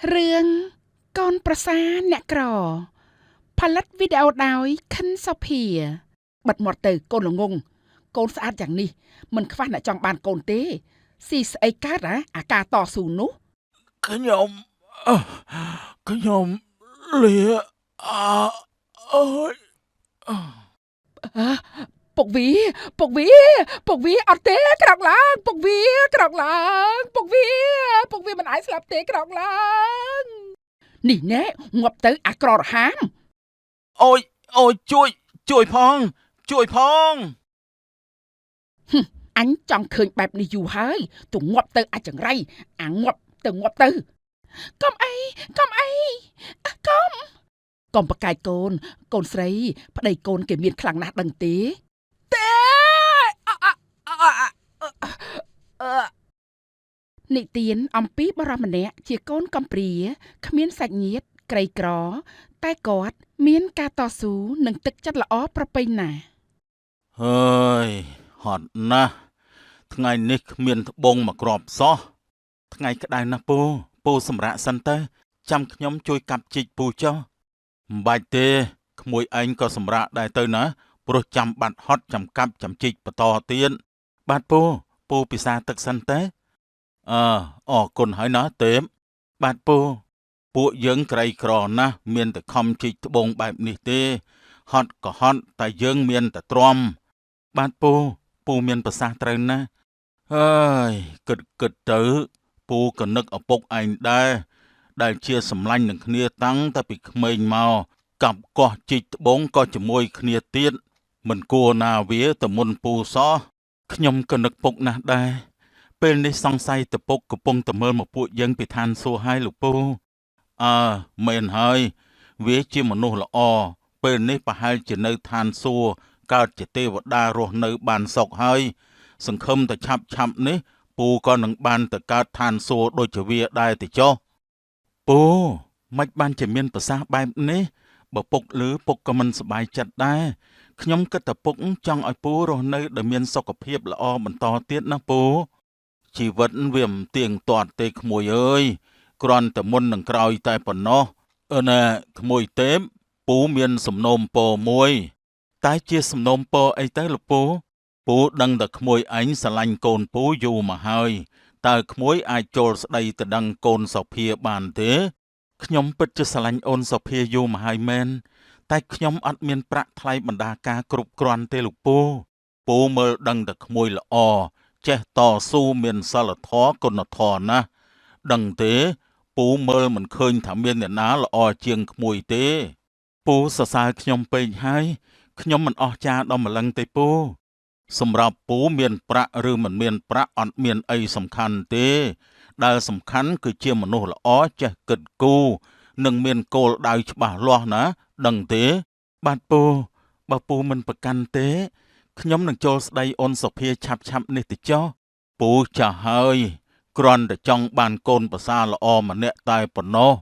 រឿងកូនប្រសាអ្នកក្រផលិតវីដេអូដោយខិនសូភីបិទមាត់ទៅកូនល្ងងកូនស្អាតយ៉ាងនេះមិនខ្វះអ្នកចង់បានកូនទេស៊ីស្អីកើតអាការតស៊ូនោះខ្ញុំខ្ញុំលាអើយពុកវីអត់ទេក្រោកឡើងពុកវីក្រោកឡើងពុកវីមិនអាចស្លាប់ទេក្រោកឡើងនេះណែងាប់ទៅអាក្ររហាមអូយជួយផងអញចង់ឃើញបែបនេះយូរហើយទៅងាប់ទៅអាចង្រៃអាងាប់ទៅកុំអីកុំប្រកែកកូនស្រីប្តីកូនគេមានខ្លាំងណាស់ដឹងទេនិទានអំពីបរិសម្នាក់ជាកូនកំព្រាគ្មានសាច់ញាតិក្រីក្រតែគាត់មានការតស៊ូនិងទឹកចិត្តល្អប្រពៃណាស់ហើយហត់ណាស់ថ្ងៃនេះគ្មានត្បូងមកគ្រាប់សោះថ្ងៃក្តៅណាស់ពូសម្រាប់សិនទៅចាំខ្ញុំជួយកាប់ជីកពូចុះមិនបាច់ទេក្មួយឯងក៏សម្រាប់ដែរទៅណាព្រោះចាំបាត់ហត់ចាំកាប់ចាំជីកបន្តទៀតបាទពូពិសាទឹកសិនទេអរគុណហើយណាទេពបាទពួកយើងក្រីក្រណាស់មានតែខំជីកត្បូងបែបនេះទេហត់ក៏ហត់តែយើងមានតែទ្រាំបាទពូមានប្រសាសន៍ត្រូវណាស់ហើយគិតទៅពូក៏នឹកឪពុកឯងដែរដែលជាសម្លាញ់នឹងគ្នាតាំងតែពីក្មេងមកកាប់កោះជីកត្បូងក៏ជាមួយគ្នាទៀតមិនគួរណាវាទៅមុនពូសោះខ្ញុំក៏នឹកពុកណាស់ដែរពេលនេះសង្ស័យតពុកកំពុងតែមើលមកពួកយើងពីឋានសួគ៌ហើយលោកពូមែនហើយវាជាមនុស្សល្អពេលនេះប្រហែលជានៅឋានសួគ៌កើតជាទេវតារស់នៅបានសុខហើយសង្ឃឹមតែឆាប់នេះពូក៏នឹងបានទៅកើតឋានសួគ៌ដូចជាវាដែរទៅចុះពូមិនបានជាមានប្រសាសន៍បែបនេះបើពុកឮពុកក៏មិនសប្បាយចិត្តដែរខ្ញុំគិតតែពុកចង់ឲ្យពូរស់នៅដែលមានសុខភាពល្អបន្តទៀតណាពូជីវិតវាមិនទៀងទាត់ទេក្មួយអើយគ្រាន់តែមុននឹងក្រោយតែប៉ុណ្ណោះណាក្មួយទេពពូមានសំណូមពរមួយតែជាសំណូមពរអីទៅលោកពូដឹងតែក្មួយឯងស្រឡាញ់កូនពូយូរមកហើយតើក្មួយអាចចូលស្ដីទៅដឹងកូនសុភាបានទេខ្ញុំពិតជាស្រឡាញ់អូនសុភាយូរមកហើយមែនតែខ្ញុំអត់មានប្រាក់ថ្លៃបណ្ដាការគ្រប់គ្រាន់ទេលោកពូមើលដឹងតែក្មួយល្អចេះតស៊ូមានសិលធម៌គុណធម៌ណាស់ដឹងទេពូមើលមិនឃើញថាមានអ្នកណាល្អជាងក្មួយទេពូសរសើរខ្ញុំពេកហើយខ្ញុំមិនអស់ចាដល់ម្លឹងទេពូសម្រាប់ពូមានប្រាក់ឬមិនមានប្រាក់អត់មានអីសំខាន់ទេដែលសំខាន់គឺជាមនុស្សល្អចេះគិតគូរនិងមានគោលដៅច្បាស់លាស់ណាដឹងទេបាទពូបើពូមិនប្រកាន់ទេខ្ញុំនឹងចូលស្ដីអូនសុភាឆាប់នេះទៅចុះពូចាស់ហើយគ្រាន់តែចង់បានកូនប្រសាល្អម្នាក់តែប៉ុណ្ណោះ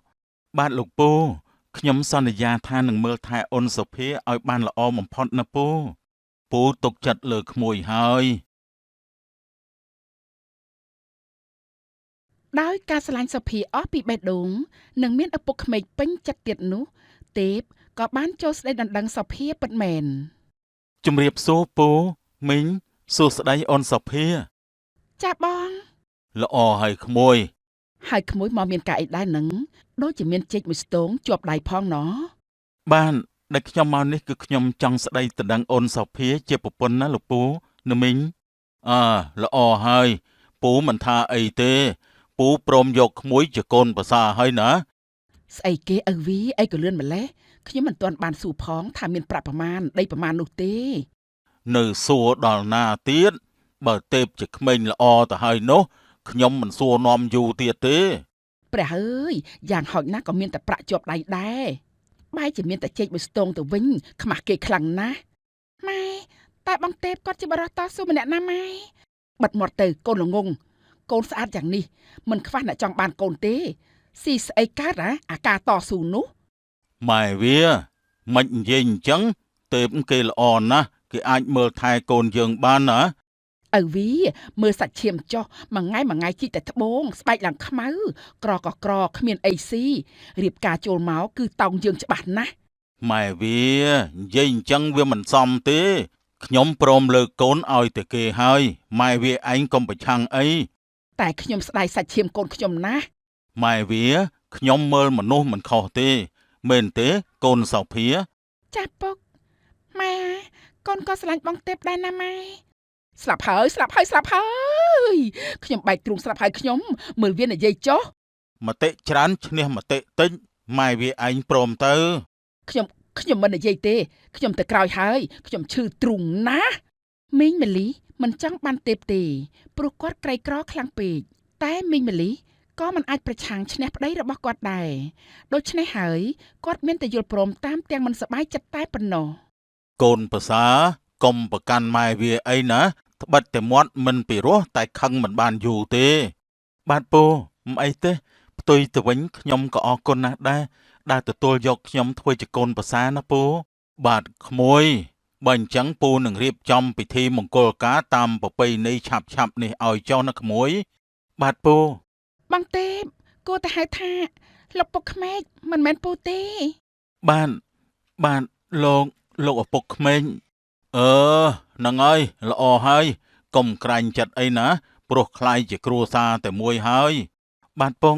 បាទលោកពូខ្ញុំសន្យាថានឹងមើលថែអូនសុភាឲ្យបានល្អបំផុតណាពូទុកចិត្តលើក្មួយហើយដោយការស្រឡាញ់សុភាអស់ពីបេះដូងនិងមានឪពុកក្មេកពេញចិត្តទៀតនោះទេពក៏បានចូលស្ដីដណ្ដឹងសុភាពិតមែនជំរាបសួរពូមីងសួស្ដីអូនសុភាចាបងល្អហើយក្មួយមកមានការអីដែរនឹងដូចជាមានចេកមួយស្ទងជាប់ដៃផងណោះបានដែលខ្ញុំមកនេះគឺខ្ញុំចង់ស្ដីដណ្ដឹងអូនសុភាជាប្រពន្ធណាលោកពូណាមីងល្អហើយពូមិនថាអីទេពូព្រមយកក្មួយជាកូនប្រសាហើយណាស្អីគេឪវីអីក៏លឿនម្លេះខ្ញុំមិនទាន់បានសួរផងថាមានប្រាក់ប្រមាណដីប្រមាណនោះទេនៅសួរដល់ណាទៀតបើទេពជាក្មេងល្អទៅហើយនោះខ្ញុំមិនសួរនាំយូរទៀតទេព្រះអើយយ៉ាងហោចណាស់ក៏មានតែប្រាក់ជាប់ដៃដែរបែរជាមានតែចេកមួយស្ទងទៅវិញខ្មាស់គេខ្លាំងណាស់ម៉ែតែបងទេពគាត់ជាបរិសុទ្ធតស៊ូម្នាក់ណាម៉ែបិទមាត់ទៅកូនល្ងងកូនស្អាតយ៉ាងនេះមិនខ្វះអ្នកចង់បានកូនទេស៊ីស្អីកើតអាការតស៊ូនោះម៉ែវាមិននិយាយអញ្ចឹងទេពគេល្អណាស់គេអាចមើលថែកូនយើងបានណា ឪវីមើលសាច់ឈាមចុះមួយថ្ងៃជីកតែត្បូងស្បែកឡើងខ្មៅក្រក៏ក្រគ្មានអីស៊ីរៀបការចូលមកគឺតោងយើងច្បាស់ណាស់ ម៉ែវានិយាយអញ្ចឹងវាមិនសមទេខ្ញុំព្រមលើកកូនឲ្យតែគេហើយម៉ែវាឯងកុំប្រឆាំងអី តែខ្ញុំស្ដាយសាច់ឈាមកូនខ្ញុំណាស់ ម៉ែវាខ្ញុំមើលមនុស្សមិនខុសទេមែនទេកូនសោភា ចាស់ពុកម៉ែកូនក៏ស្រឡាញ់បងទេពដែរណាម៉ែស្លាប់ហើយខ្ញុំបែកទ្រូងស្លាប់ហើយខ្ញុំមើលវានិយាយចុះ មតិច្រើនឈ្នះមតិតិចម៉ែវាឯងព្រមទៅ ខ្ញុំមិននិយាយទេខ្ញុំទៅក្រោយហើយខ្ញុំឈឺទ្រូងណាស់មីងម៉ាលីមិនចង់បានទេពទេព្រោះគាត់ក្រីក្រខ្លាំងពេកតែមីងម៉ាលីក៏មិនអាចប្រឆាំងឈ្នះប្តីរបស់គាត់ដែរដូច្នេះហើយគាត់មានតែយល់ព្រមតាមទាំងមិនសប្បាយចិត្តតែប៉ុណ្ណោះ កូនប្រសាកុំប្រកាន់ម៉ែវាអីណាត្បិតតែមាត់មិនពីរោះតែខឹងមិនបានយូរទេបាទពូមិនអីទេផ្ទុយទៅវិញខ្ញុំក៏អរគុណណាស់ដែរដែលទទួលយកខ្ញុំធ្វើជាកូនប្រសាណាពូបាទក្មួយបើអញ្ចឹងពូនឹងរៀបចំពិធីមង្គលការតាមប្រពៃណីឆាប់នេះឲ្យចុះណាក្មួយបាទពូ បងទេពគួរតែហៅថាលោកពុកក្មេកមិនមែនពូទេ បានលោកឪពុកក្មេងហ្នឹងហើយល្អហើយកុំក្រាញ់ចិត្តអីណាព្រោះខ្លាយជាគ្រួសារតែមួយហើយបាទពង